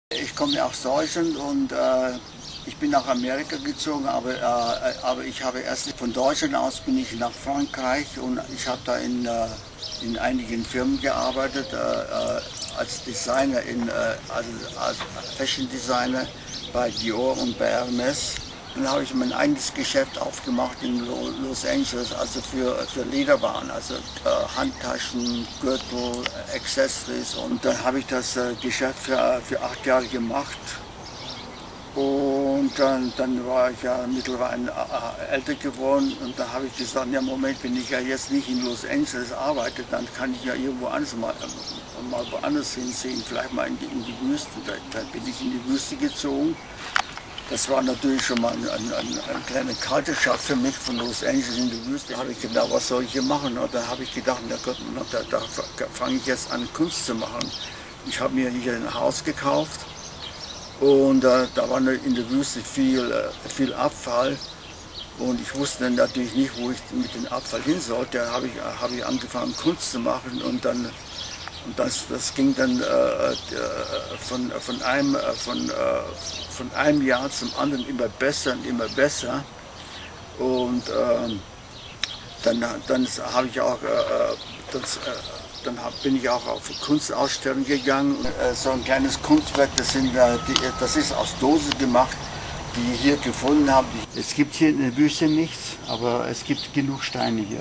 Ich komme aus Deutschland und ich bin nach Amerika gezogen, aber ich habe erst von Deutschland aus bin ich nach Frankreich und ich habe da in einigen Firmen gearbeitet als Designer, als Fashion Designer bei Dior und bei Hermes. Dann habe ich mein eigenes Geschäft aufgemacht in Los Angeles, also für Lederwaren, also Handtaschen, Gürtel, Accessories. Und dann habe ich das Geschäft für 8 Jahre gemacht. Und dann war ich ja mittlerweile älter geworden und da habe ich gesagt, ja Moment, wenn ich ja jetzt nicht in Los Angeles arbeite, dann kann ich ja irgendwo anders mal woanders hinsehen, vielleicht mal in die Wüste. Da bin ich in die Wüste gezogen. Das war natürlich schon mal ein kleiner kalter Schock für mich, von Los Angeles in die Wüste. Da habe ich gedacht, was soll ich hier machen? Und da habe ich gedacht, na Gott, da fange ich jetzt an, Kunst zu machen. Ich habe mir hier ein Haus gekauft und da war in der Wüste viel Abfall. Und ich wusste dann natürlich nicht, wo ich mit dem Abfall hin sollte. Da habe ich angefangen, Kunst zu machen und das ging dann von einem Jahr zum anderen immer besser und immer besser. Und dann bin ich auch auf Kunstausstellungen gegangen. So ein kleines Kunstwerk, das ist aus Dose gemacht, die ich hier gefunden habe. Es gibt hier in der Wüste nichts, aber es gibt genug Steine hier.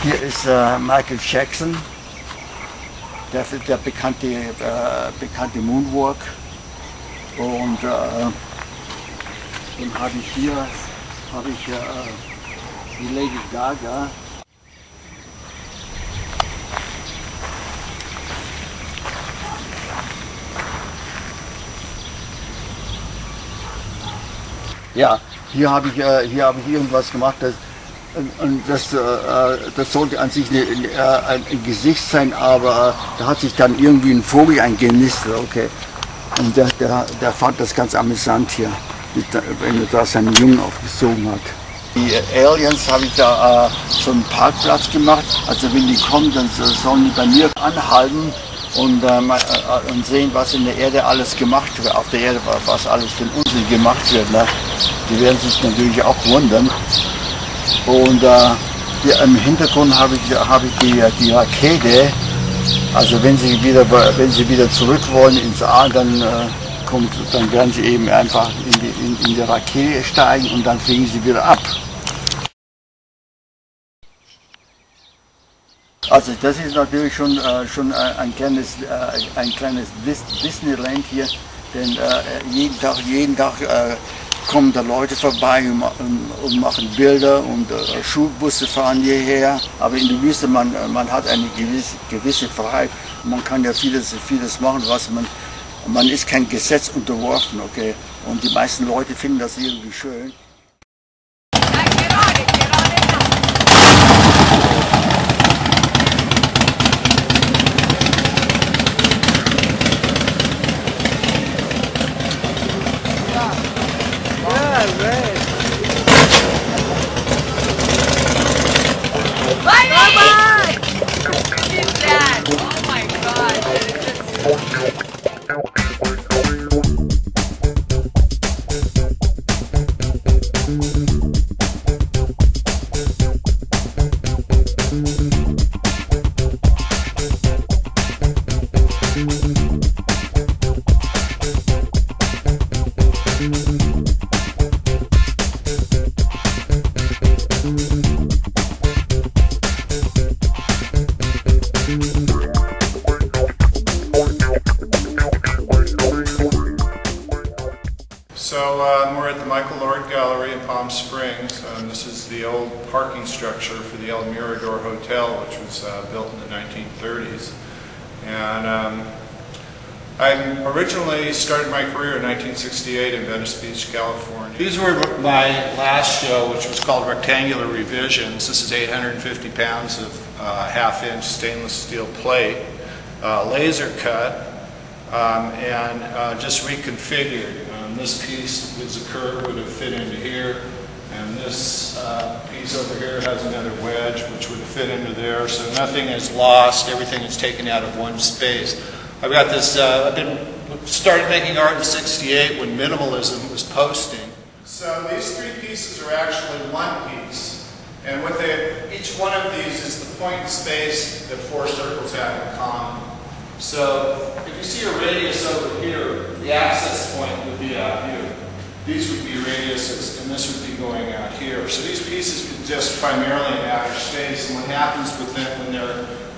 Hier ist Michael Jackson. Der bekannte Moonwalk. Und dann habe ich hier die Lady Gaga. Ja, hier habe ich irgendwas gemacht. Das sollte an sich ein Gesicht sein, aber da hat sich dann irgendwie ein Vogel eingenistet, okay. Und der fand das ganz amüsant hier, wenn er da seinen Jungen aufgezogen hat. Die Aliens habe ich da so einen Parkplatz gemacht, also wenn die kommen, dann sollen die bei mir anhalten und sehen, was in der Erde alles gemacht wird, auf der Erde, was alles für Unsinn gemacht wird. Ne? Die werden sich natürlich auch wundern. Und hier im Hintergrund habe ich die Rakete. Also wenn Sie wieder zurück wollen ins Aachen, dann werden Sie eben einfach in die Rakete steigen und dann fliegen Sie wieder ab. Also das ist natürlich schon ein kleines Disneyland hier, denn jeden Tag kommen da Leute vorbei und machen Bilder und Schulbusse fahren hierher. Aber in der Wüste, man hat eine gewisse Freiheit. Man kann ja vieles machen, was man ist kein Gesetz unterworfen, okay. Und die meisten Leute finden das irgendwie schön. drawings. This is the old parking structure for the old Mirador Hotel, which was built in the 1930s. And I originally started my career in 1968 in Venice Beach, California. These were my last show, which was called Rectangular Revisions. This is 850 pounds of half-inch stainless steel plate, laser cut, and just reconfigured. This piece was a curve, would have fit into here, and this piece over here has another wedge, which would have fit into there. So nothing is lost; everything is taken out of one space. I've got this. I've started making art in '68 when minimalism was posting. So these three pieces are actually one piece, and what each one of these is the point in space that four circles have in common. So if you see a radius over here, the access point would be out here. These would be radiuses, and this would be going out here. So these pieces exist primarily in outer space, and what happens with them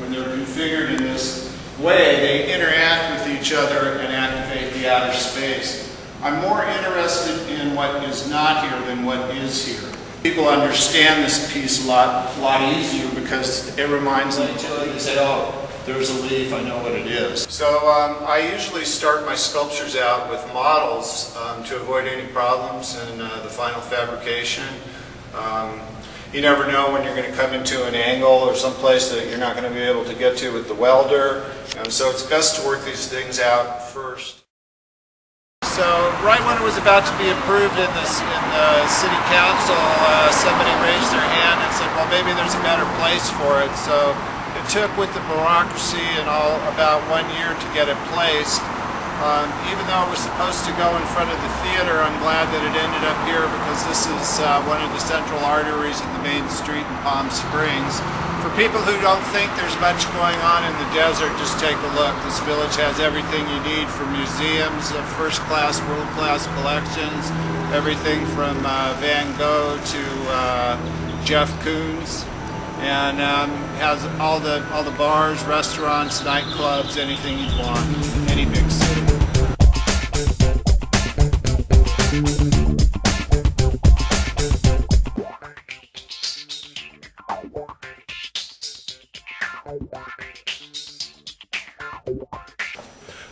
when they're configured in this way, they interact with each other and activate the outer space. I'm more interested in what is not here than what is here. People understand this piece a lot easier because it reminds them to it. They say, oh, there's a leaf, I know what it is. So I usually start my sculptures out with models to avoid any problems in the final fabrication. You never know when you're going to come into an angle or someplace that you're not going to be able to get to with the welder. So it's best to work these things out first. So right when it was about to be approved in the city council, somebody raised their hand and said, well, maybe there's a better place for it. So it took, with the bureaucracy and all, about 1 year to get it placed. Even though it was supposed to go in front of the theater, I'm glad that it ended up here because this is one of the central arteries in the main street in Palm Springs. For people who don't think there's much going on in the desert, just take a look. This village has everything you need for museums, first-class, world-class collections, everything from Van Gogh to Jeff Koons, and has all the bars, restaurants, nightclubs, anything you'd want in any big city.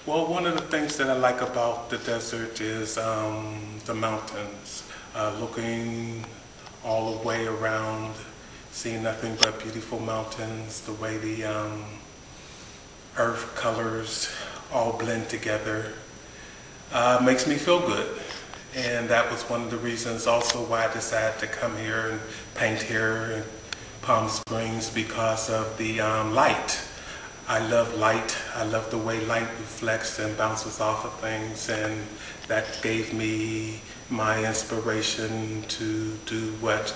Well, one of the things that I like about the desert is the mountains. Looking all the way around, seeing nothing but beautiful mountains, the way the earth colors all blend together makes me feel good. And that was one of the reasons also why I decided to come here and paint here in Palm Springs, because of the light. I love light. I love the way light reflects and bounces off of things, and that gave me my inspiration to do what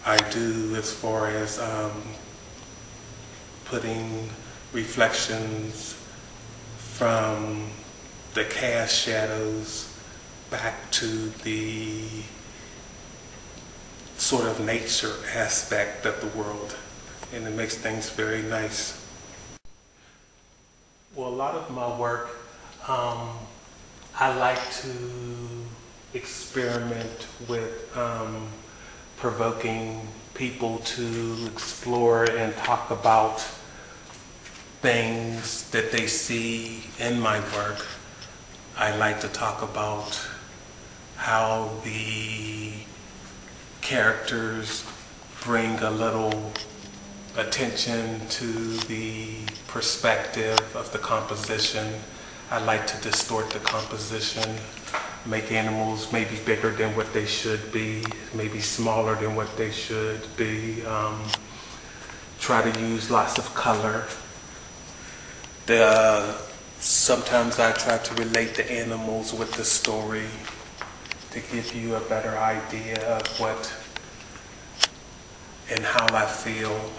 I do as far as putting reflections from the cast shadows back to the sort of nature aspect of the world, and it makes things very nice. Well, a lot of my work, I like to experiment with provoking people to explore and talk about things that they see in my work. I like to talk about how the characters bring a little attention to the perspective of the composition. I like to distort the composition, make animals maybe bigger than what they should be, maybe smaller than what they should be, try to use lots of color. Sometimes I try to relate the animals with the story to give you a better idea of what and how I feel.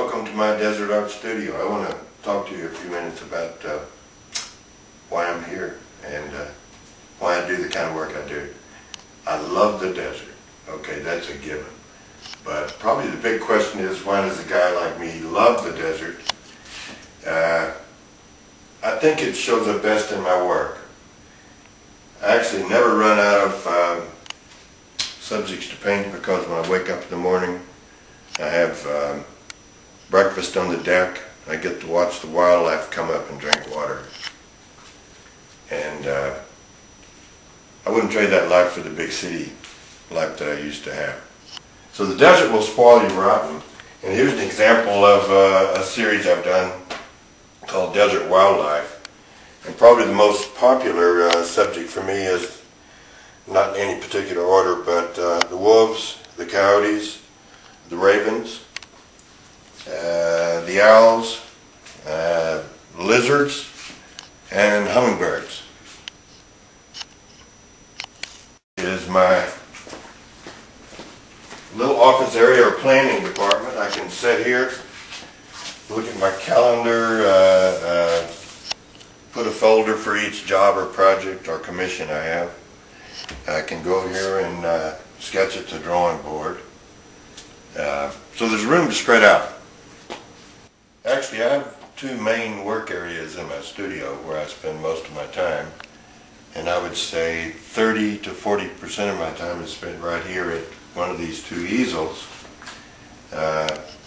welcome to my desert art studio. I want to talk to you a few minutes about why I'm here and why I do the kind of work I do. I love the desert. Okay, that's a given. But probably the big question is, why does a guy like me love the desert? I think it shows up best in my work. I actually never run out of subjects to paint, because when I wake up in the morning, I have breakfast on the deck. I get to watch the wildlife come up and drink water. And I wouldn't trade that life for the big city life that I used to have. So the desert will spoil you rotten. And here's an example of a series I've done called Desert Wildlife. And probably the most popular subject for me is, not in any particular order, but the wolves, the coyotes, the ravens, the owls, lizards, and hummingbirds. It is my little office area or planning department. I can sit here, look at my calendar, put a folder for each job or project or commission I have. I can go here and sketch at the drawing board. So there's room to spread out. Actually, I have two main work areas in my studio where I spend most of my time. And I would say 30 to 40% of my time is spent right here at one of these two easels,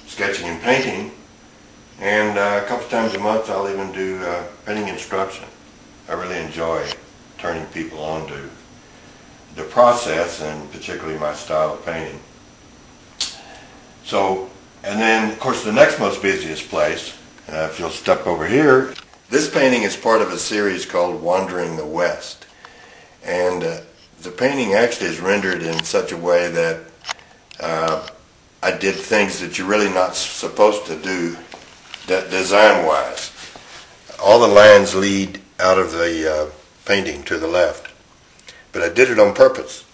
sketching and painting. And a couple times a month I'll even do painting instruction. I really enjoy turning people on to the process, and particularly my style of painting. So, and then of course the next most busiest place, if you'll step over here, this painting is part of a series called Wandering the West. And the painting actually is rendered in such a way that I did things that you're really not supposed to do design-wise. All the lines lead out of the painting to the left. But I did it on purpose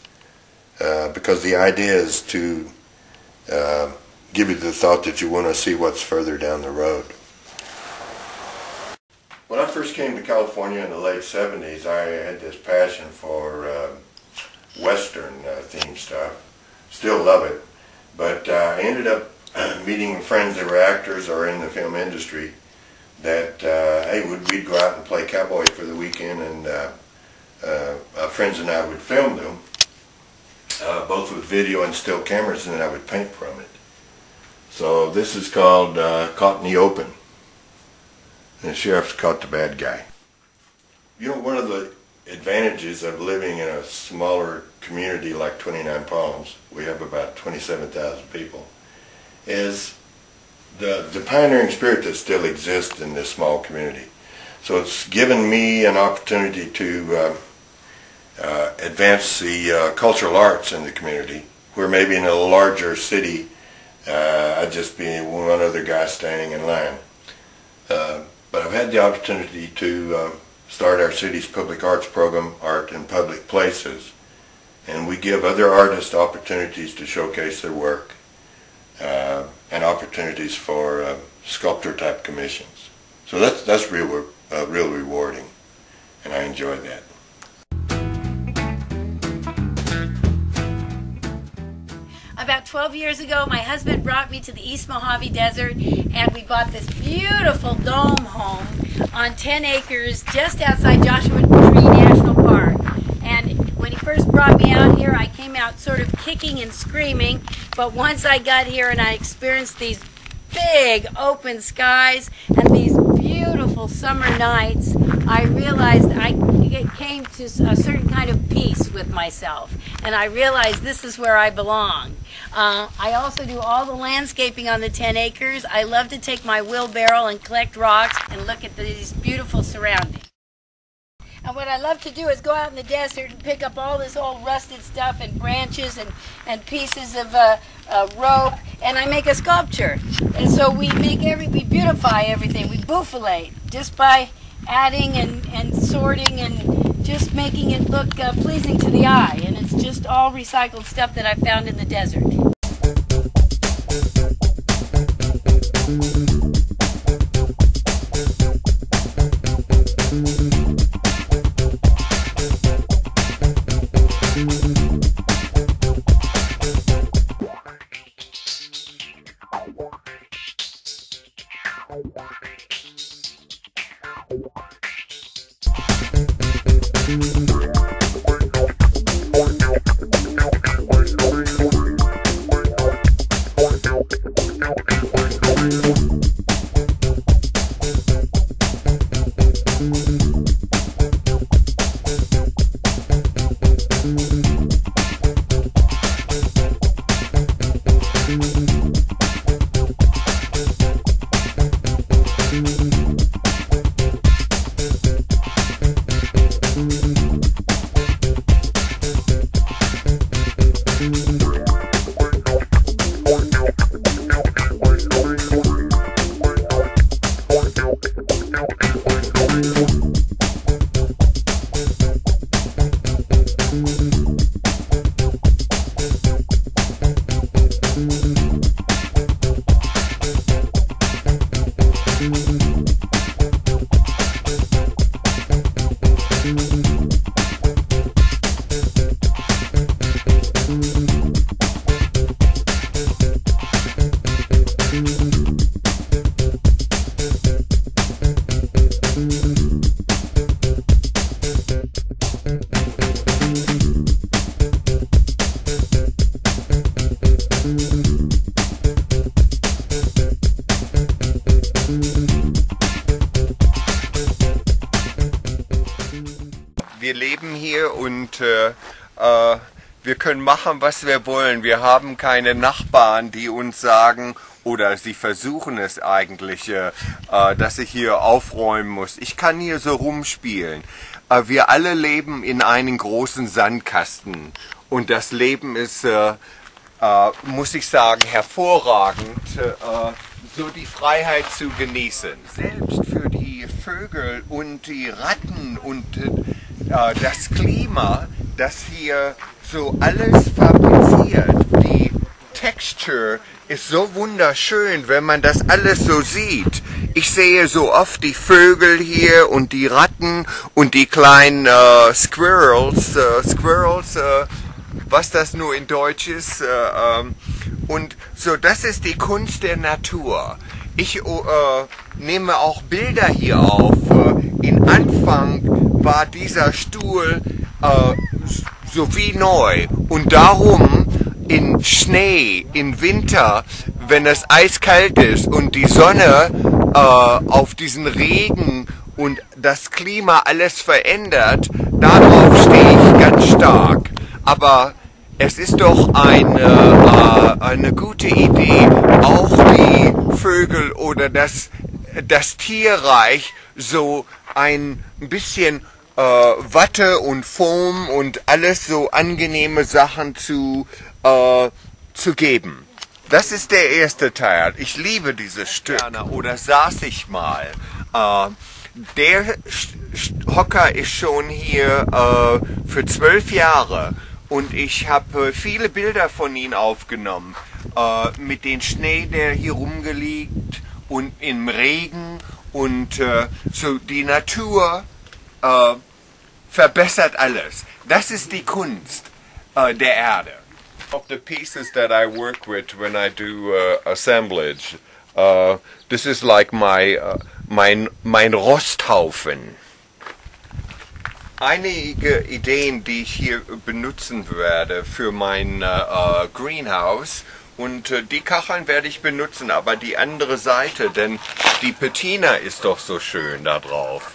because the idea is to give you the thought that you want to see what's further down the road. When I first came to California in the late 70s, I had this passion for Western themed stuff. Still love it. But I ended up meeting friends that were actors or in the film industry that, hey, we'd go out and play cowboy for the weekend, and friends and I would film them, both with video and still cameras, and then I would paint from it. So this is called Caught in the Open. And the sheriff's caught the bad guy. You know, one of the advantages of living in a smaller community like 29 Palms, we have about 27,000 people, is the pioneering spirit that still exists in this small community. So it's given me an opportunity to advance the cultural arts in the community, where maybe in a larger city I'd just be one other guy standing in line. But I've had the opportunity to start our city's public arts program, Art in Public Places, and we give other artists opportunities to showcase their work and opportunities for sculptor type commissions. So that's real rewarding, and I enjoy that. About 12 years ago, my husband brought me to the East Mojave Desert, and we bought this beautiful dome home on 10 acres just outside Joshua Tree National Park. And when he first brought me out here, I came out sort of kicking and screaming, but once I got here and I experienced these big open skies and these beautiful summer nights, I realized I came to a certain kind of peace with myself, and I realized this is where I belong. I also do all the landscaping on the 10 acres. I love to take my wheelbarrow and collect rocks and look at these beautiful surroundings. And what I love to do is go out in the desert and pick up all this old rusted stuff and branches and pieces of rope, and I make a sculpture. And so we beautify everything. We buffalate just by adding and sorting and just making it look pleasing to the eye. And it's just all recycled stuff that I found in the desert. hier und wir können machen, was wir wollen. Wir haben keine Nachbarn, die uns sagen, oder sie versuchen es eigentlich, dass ich hier aufräumen muss. Ich kann hier so rumspielen. Wir alle leben in einem großen Sandkasten. Und das Leben ist, muss ich sagen, hervorragend, so die Freiheit zu genießen. Selbst für die Vögel und die Ratten und das Klima, das hier so alles fabriziert. Die Texture ist so wunderschön, wenn man das alles so sieht. Ich sehe so oft die Vögel hier und die Ratten und die kleinen Squirrels, was das nur in Deutsch ist. Und so, das ist die Kunst der Natur. Ich nehme auch Bilder hier auf. In Anfang war dieser Stuhl so wie neu und darum in Schnee, in Winter, wenn es eiskalt ist und die Sonne auf diesen Regen und das Klima alles verändert, darauf stehe ich ganz stark. Aber es ist doch eine gute Idee, auch die Vögel oder das Tierreich so ein bisschen Watte und Foam und alles so angenehme Sachen zu geben. Das ist der erste Teil. Ich liebe dieses Stück. Oder saß ich mal. Der Hocker ist schon hier für 12 Jahre und ich habe viele Bilder von ihm aufgenommen. Mit dem Schnee, der hier rumgeliegt und im Regen und so die Natur verbessert alles. Das ist die Kunst der Erde. Of the pieces that I work with when I do assemblage, this is like mein Rosthaufen. Einige Ideen, die ich hier benutzen werde für mein Greenhouse, und die Kacheln werde ich benutzen, aber die andere Seite, denn die Patina ist doch so schön da drauf.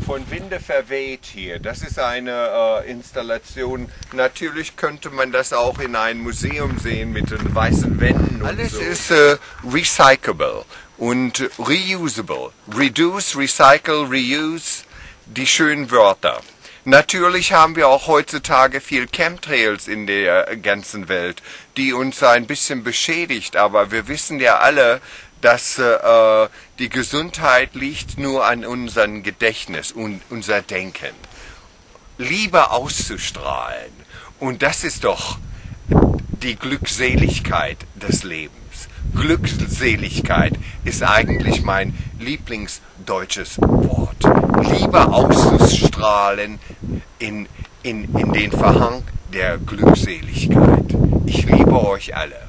Von Winde verweht hier. Das ist eine Installation. Natürlich könnte man das auch in einem Museum sehen mit den weißen Wänden und alles so. Ist recyclable und reusable. Reduce, recycle, reuse, die schönen Wörter. Natürlich haben wir auch heutzutage viel Chemtrails in der ganzen Welt, die uns ein bisschen beschädigt, aber wir wissen ja alle, dass die Gesundheit liegt nur an unserem Gedächtnis und unser Denken. Liebe auszustrahlen. Und das ist doch die Glückseligkeit des Lebens. Glückseligkeit ist eigentlich mein lieblingsdeutsches Wort. Liebe auszustrahlen in den Verhang der Glückseligkeit. Ich liebe euch alle.